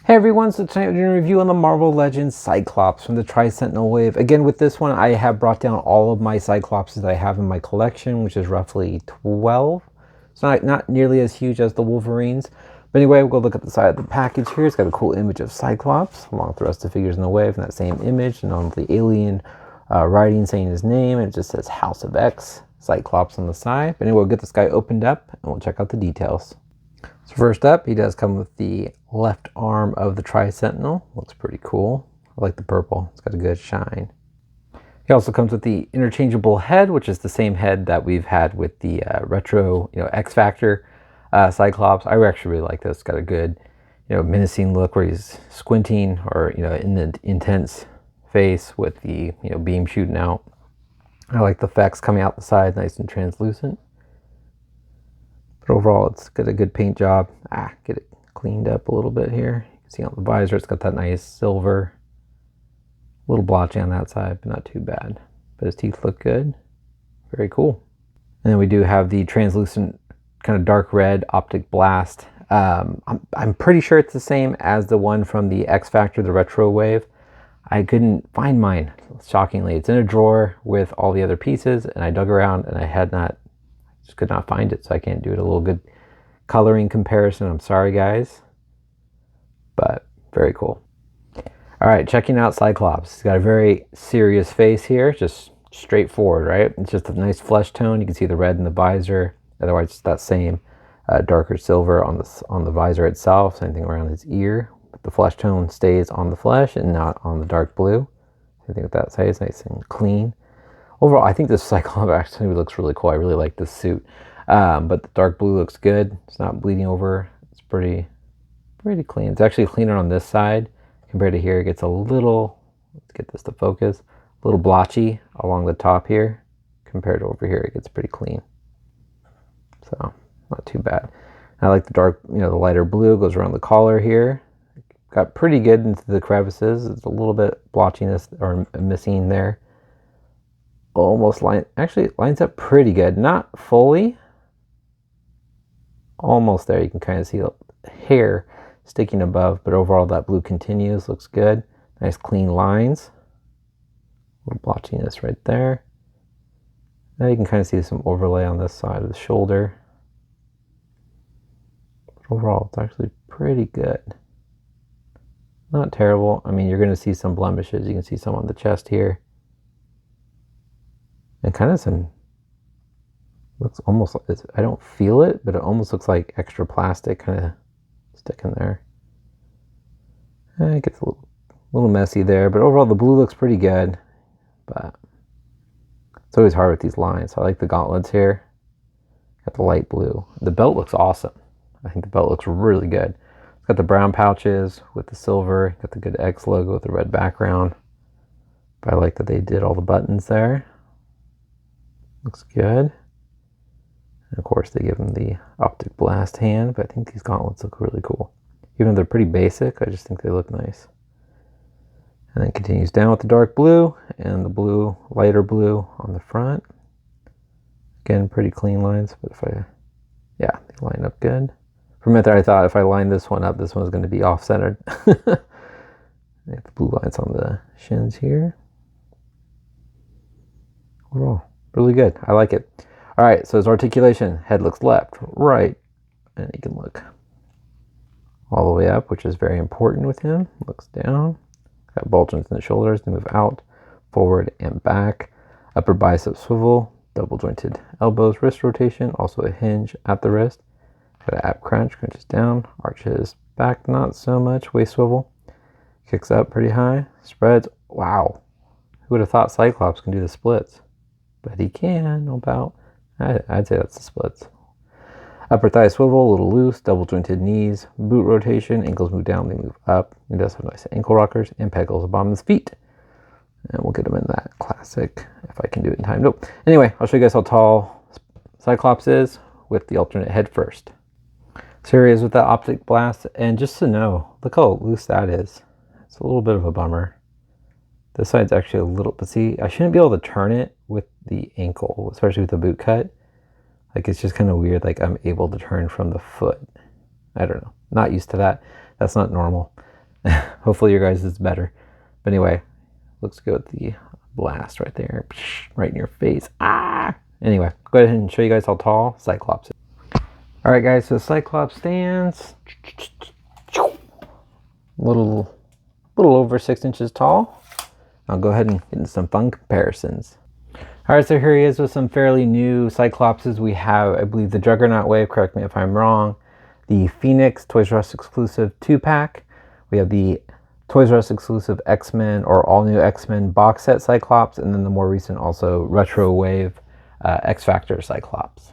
Hey everyone, so tonight we're doing a review on the Marvel Legends Cyclops from the Sentinel wave. Again, with this one, I have brought down all of my Cyclopses that I have in my collection, which is roughly 12. It's not nearly as huge as the Wolverines. But anyway, we'll go look at the side of the package here. It's got a cool image of Cyclops, along with the rest of the figures in the wave, and that same image, and on the alien writing saying his name, and it just says House of X, Cyclops on the side. But anyway, we'll get this guy opened up, and we'll check out the details. So first up, he does come with the left arm of the Sentinel. Looks pretty cool. I like the purple. It's got a good shine. He also comes with the interchangeable head, which is the same head that we've had with the retro, X Factor Cyclops. I actually really like this. It's got a good, menacing look where he's squinting, or in the intense face with the beam shooting out. I like the effects coming out the side, nice and translucent. But overall, it's got a good paint job. Get it cleaned up a little bit here. You can see on the visor, it's got that nice silver. A little blotchy on that side, but not too bad. But his teeth look good. Very cool. And then we do have the translucent, kind of dark red optic blast. I'm pretty sure it's the same as the one from the X Factor, the retro wave. I couldn't find mine, shockingly. It's in a drawer with all the other pieces, and I dug around and I just could not find it, so I can't do it a little good coloring comparison. I'm sorry, guys, but very cool. All right, checking out Cyclops. He's got a very serious face here, just straightforward, right? It's just a nice flesh tone. You can see the red in the visor. Otherwise, it's that same darker silver on the visor itself. Same thing around his ear. But the flesh tone stays on the flesh and not on the dark blue. I think what that says, nice and clean. Overall, I think this Cyclops actually looks really cool. I really like this suit. But the dark blue looks good. It's not bleeding over. It's pretty clean. It's actually cleaner on this side compared to here. It gets a little, let's get this to focus, a little blotchy along the top here. Compared to over here, it gets pretty clean. So, not too bad. I like the dark, the lighter blue goes around the collar here. Got pretty good into the crevices. It's a little bit blotchiness or missing there. Actually it lines up pretty good. Not fully. Almost there. You can kind of see the hair sticking above, but overall that blue continues. Looks good. Nice clean lines. A little blotchiness right there. Now you can kind of see some overlay on this side of the shoulder. But overall, it's actually pretty good. Not terrible. I mean, you're going to see some blemishes. You can see some on the chest here. And kind of some, looks almost like, I don't feel it, but it almost looks like extra plastic kind of sticking there. It gets a little messy there, but overall the blue looks pretty good. But it's always hard with these lines. So I like the gauntlets here. Got the light blue. The belt looks awesome. I think the belt looks really good. It's got the brown pouches with the silver. Got the good X logo with the red background. But I like that they did all the buttons there. Looks good. And of course, they give him the optic blast hand, but I think these gauntlets look really cool. Even though they're pretty basic, I just think they look nice. And then continues down with the dark blue and the blue, lighter blue on the front. Again, pretty clean lines, but they line up good. For a minute there, I thought if I line this one up, this one's going to be off-centered. The blue lines on the shins here. Overall, really good. I like it. All right, so his articulation. Head looks left, right, and you can look all the way up, which is very important with him. Looks down. Got bulges in the shoulders to move out, forward, and back. Upper bicep swivel, double jointed elbows, wrist rotation, also a hinge at the wrist. Got an ab crunch, crunches down, arches back, not so much, waist swivel. Kicks up pretty high, spreads. Wow, who would have thought Cyclops can do the splits? But he can, about. I'd say that's the splits. Upper thigh swivel, a little loose, double jointed knees, boot rotation, ankles move down, they move up. He does have nice ankle rockers and pegals the bottom of his feet. And we'll get him in that classic, if I can do it in time. Nope. Anyway, I'll show you guys how tall Cyclops is with the alternate head first. So here he is with that optic blast, and just to know, look how loose that is. It's a little bit of a bummer. This side's actually a little, but see, I shouldn't be able to turn it with the ankle, especially with the boot cut. Like, it's just kind of weird. Like, I'm able to turn from the foot. I don't know. Not used to that. That's not normal. Hopefully your guys is better. But anyway, looks good with the blast right there. Right in your face. Ah! Anyway, go ahead and show you guys how tall Cyclops is. Alright guys, so Cyclops stands little over 6 inches tall. I'll go ahead and get into some fun comparisons. Alright, so here he is with some fairly new Cyclopses. We have, I believe, the Juggernaut Wave, correct me if I'm wrong. The Phoenix Toys R Us exclusive 2-pack. We have the Toys R Us exclusive X-Men or all new X-Men box set Cyclops, and then the more recent also Retro Wave X-Factor Cyclops.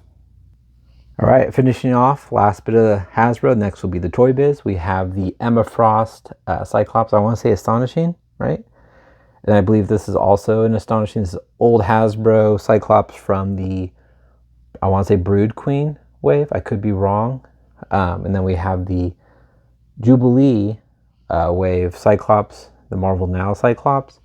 Alright, finishing off, last bit of the Hasbro. Next will be the Toy Biz. We have the Emma Frost Cyclops. I want to say Astonishing, right? And I believe this is also an Astonishing. This is old Hasbro Cyclops from the, I want to say Brood Queen wave. I could be wrong. And then we have the Jubilee wave Cyclops, the Marvel Now Cyclops,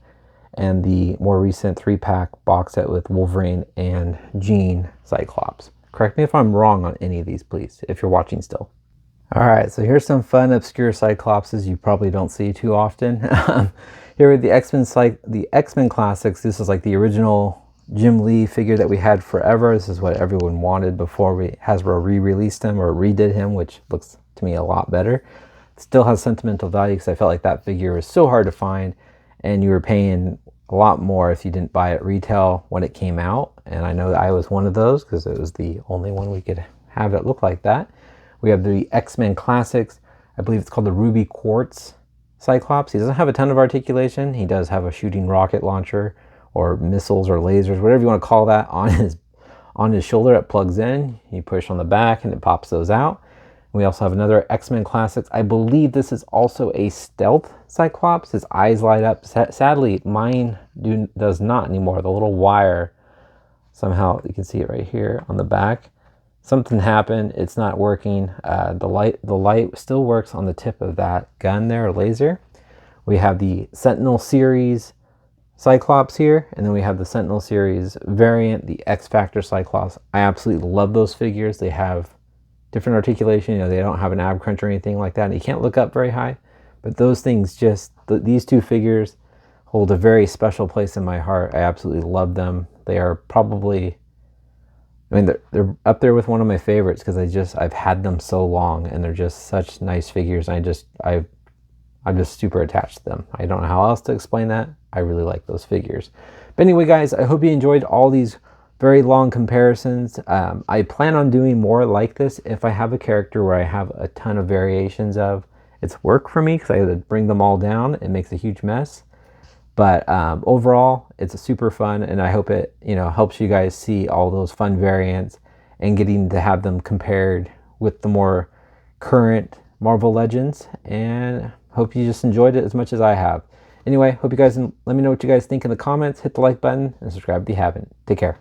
and the more recent 3-pack box set with Wolverine and Jean Cyclops. Correct me if I'm wrong on any of these, please, if you're watching still. Alright, so here's some fun, obscure Cyclopses you probably don't see too often. Here are the X-Men Classics. This is like the original Jim Lee figure that we had forever. This is what everyone wanted before Hasbro re-released him or redid him, which looks to me a lot better. It still has sentimental value because I felt like that figure was so hard to find, and you were paying a lot more if you didn't buy it retail when it came out. And I know that I was one of those because it was the only one we could have that looked like that. We have the X-Men Classics. I believe it's called the Ruby Quartz Cyclops. He doesn't have a ton of articulation. He does have a shooting rocket launcher or missiles or lasers, whatever you want to call that, on his shoulder. It plugs in. You push on the back and it pops those out. We also have another X-Men Classics. I believe this is also a stealth Cyclops. His eyes light up. Sadly, mine does not anymore. The little wire, somehow, you can see it right here on the back. Something happened. It's not working. The light still works on the tip of that gun there, or laser. We have the Sentinel series Cyclops here, and then we have the Sentinel series variant, the X-Factor Cyclops. I absolutely love those figures. They have different articulation. You know, they don't have an ab crunch or anything like that. And you can't look up very high, but those things these two figures hold a very special place in my heart. I absolutely love them. They are probably, I mean, they're up there with one of my favorites because I've had them so long, and they're just such nice figures. I'm just super attached to them. I don't know how else to explain that. I really like those figures. But anyway, guys, I hope you enjoyed all these very long comparisons. I plan on doing more like this if I have a character where I have a ton of variations of. It's work for me because I have to bring them all down. It makes a huge mess. But overall, it's super fun, and I hope it helps you guys see all those fun variants and getting to have them compared with the more current Marvel Legends. And hope you just enjoyed it as much as I have. Anyway, hope you guys let me know what you guys think in the comments. Hit the like button and subscribe if you haven't. Take care.